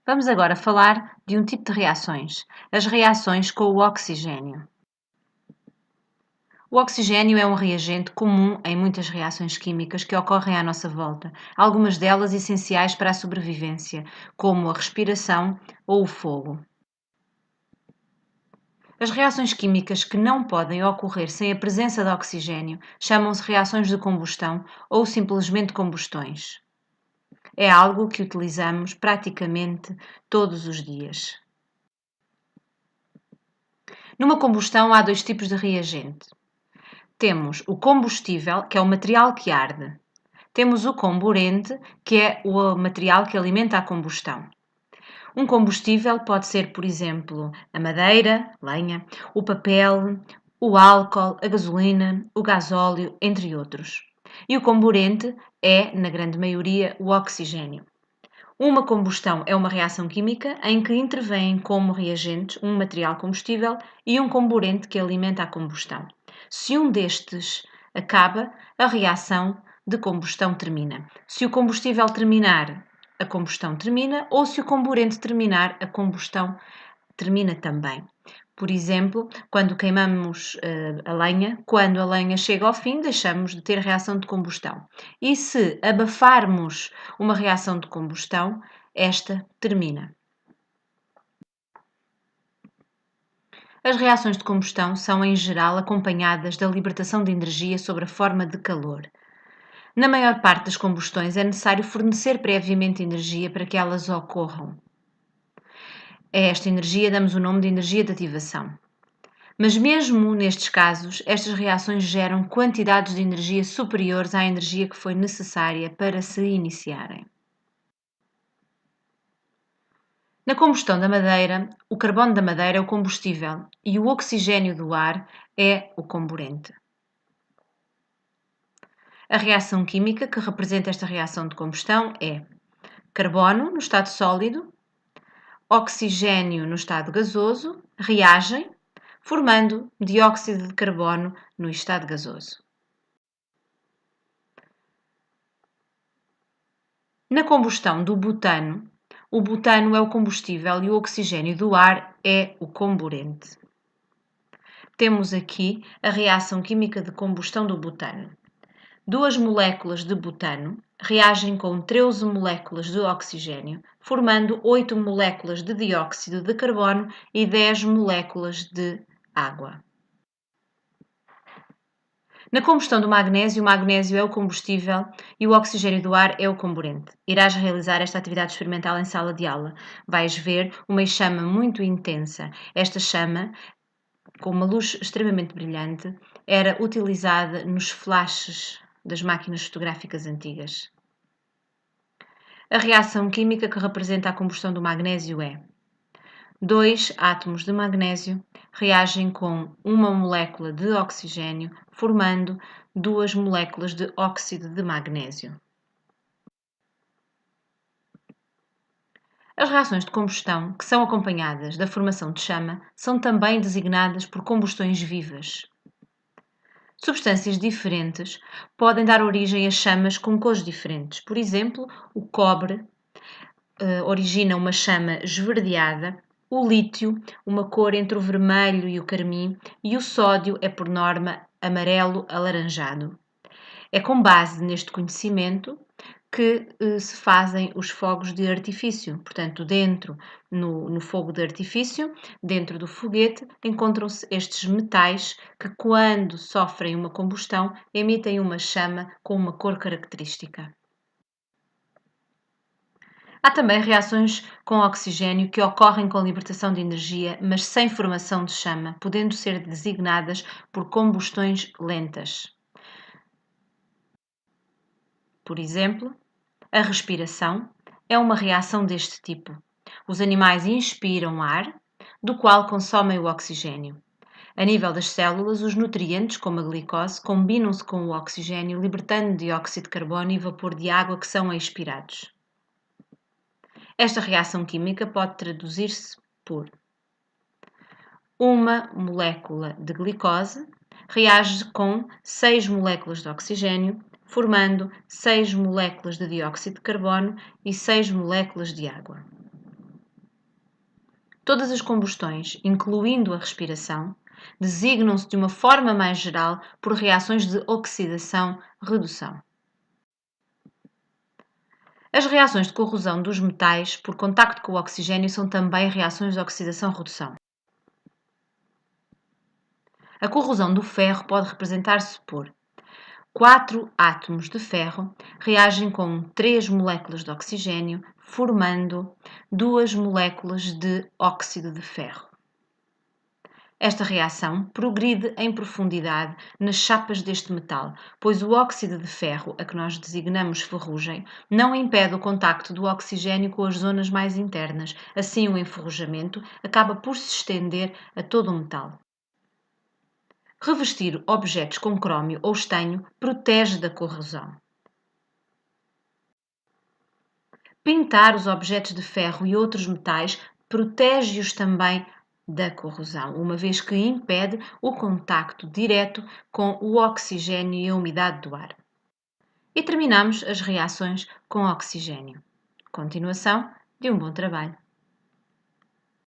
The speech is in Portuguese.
Vamos agora falar de um tipo de reações, as reações com o oxigênio. O oxigênio é um reagente comum em muitas reações químicas que ocorrem à nossa volta, algumas delas essenciais para a sobrevivência, como a respiração ou o fogo. As reações químicas que não podem ocorrer sem a presença de oxigênio chamam-se reações de combustão ou simplesmente combustões. É algo que utilizamos praticamente todos os dias. Numa combustão há dois tipos de reagente. Temos o combustível, que é o material que arde. Temos o comburente, que é o material que alimenta a combustão. Um combustível pode ser, por exemplo, a madeira, lenha, o papel, o álcool, a gasolina, o gasóleo, entre outros. E o comburente é, na grande maioria, o oxigênio. Uma combustão é uma reação química em que intervêm como reagentes um material combustível e um comburente que alimenta a combustão. Se um destes acaba, a reação de combustão termina. Se o combustível terminar, a combustão termina, ou se o comburente terminar, a combustão termina também. Por exemplo, quando queimamos a lenha, quando a lenha chega ao fim, deixamos de ter reação de combustão. E se abafarmos uma reação de combustão, esta termina. As reações de combustão são, em geral, acompanhadas da libertação de energia sob a forma de calor. Na maior parte das combustões é necessário fornecer previamente energia para que elas ocorram. A esta energia damos o nome de energia de ativação. Mas mesmo nestes casos, estas reações geram quantidades de energia superiores à energia que foi necessária para se iniciarem. Na combustão da madeira, o carbono da madeira é o combustível e o oxigênio do ar é o comburente. A reação química que representa esta reação de combustão é carbono no estado sólido, oxigênio no estado gasoso, reagem, formando dióxido de carbono no estado gasoso. Na combustão do butano, o butano é o combustível e o oxigênio do ar é o comburente. Temos aqui a reação química de combustão do butano. Duas moléculas de butano reagem com 13 moléculas de oxigênio, formando 8 moléculas de dióxido de carbono e 10 moléculas de água. Na combustão do magnésio, o magnésio é o combustível e o oxigênio do ar é o comburente. Irás realizar esta atividade experimental em sala de aula. Vais ver uma chama muito intensa. Esta chama, com uma luz extremamente brilhante, era utilizada nos flashes das máquinas fotográficas antigas. A reação química que representa a combustão do magnésio é: dois átomos de magnésio reagem com uma molécula de oxigênio, formando duas moléculas de óxido de magnésio. As reações de combustão, que são acompanhadas da formação de chama, são também designadas por combustões vivas. Substâncias diferentes podem dar origem a chamas com cores diferentes. Por exemplo, o cobre origina uma chama esverdeada, o lítio, uma cor entre o vermelho e o carmim, e o sódio é, por norma, amarelo alaranjado. É com base neste conhecimento que se fazem os fogos de artifício. Portanto, no fogo de artifício, dentro do foguete, encontram-se estes metais que, quando sofrem uma combustão, emitem uma chama com uma cor característica. Há também reações com oxigênio que ocorrem com libertação de energia, mas sem formação de chama, podendo ser designadas por combustões lentas. Por exemplo, a respiração é uma reação deste tipo. Os animais inspiram ar, do qual consomem o oxigênio. A nível das células, os nutrientes, como a glicose, combinam-se com o oxigênio, libertando dióxido de carbono e vapor de água que são expirados. Esta reação química pode traduzir-se por: uma molécula de glicose reage com 6 moléculas de oxigênio, formando 6 moléculas de dióxido de carbono e 6 moléculas de água. Todas as combustões, incluindo a respiração, designam-se de uma forma mais geral por reações de oxidação-redução. As reações de corrosão dos metais por contacto com o oxigênio são também reações de oxidação-redução. A corrosão do ferro pode representar-se por 4 átomos de ferro reagem com 3 moléculas de oxigênio, formando 2 moléculas de óxido de ferro. Esta reação progride em profundidade nas chapas deste metal, pois o óxido de ferro, a que nós designamos ferrugem, não impede o contacto do oxigênio com as zonas mais internas. Assim, o enferrujamento acaba por se estender a todo o metal. Revestir objetos com crômio ou estanho protege da corrosão. Pintar os objetos de ferro e outros metais protege-os também da corrosão, uma vez que impede o contacto direto com o oxigênio e a umidade do ar. E terminamos as reações com oxigênio. Continuação de um bom trabalho.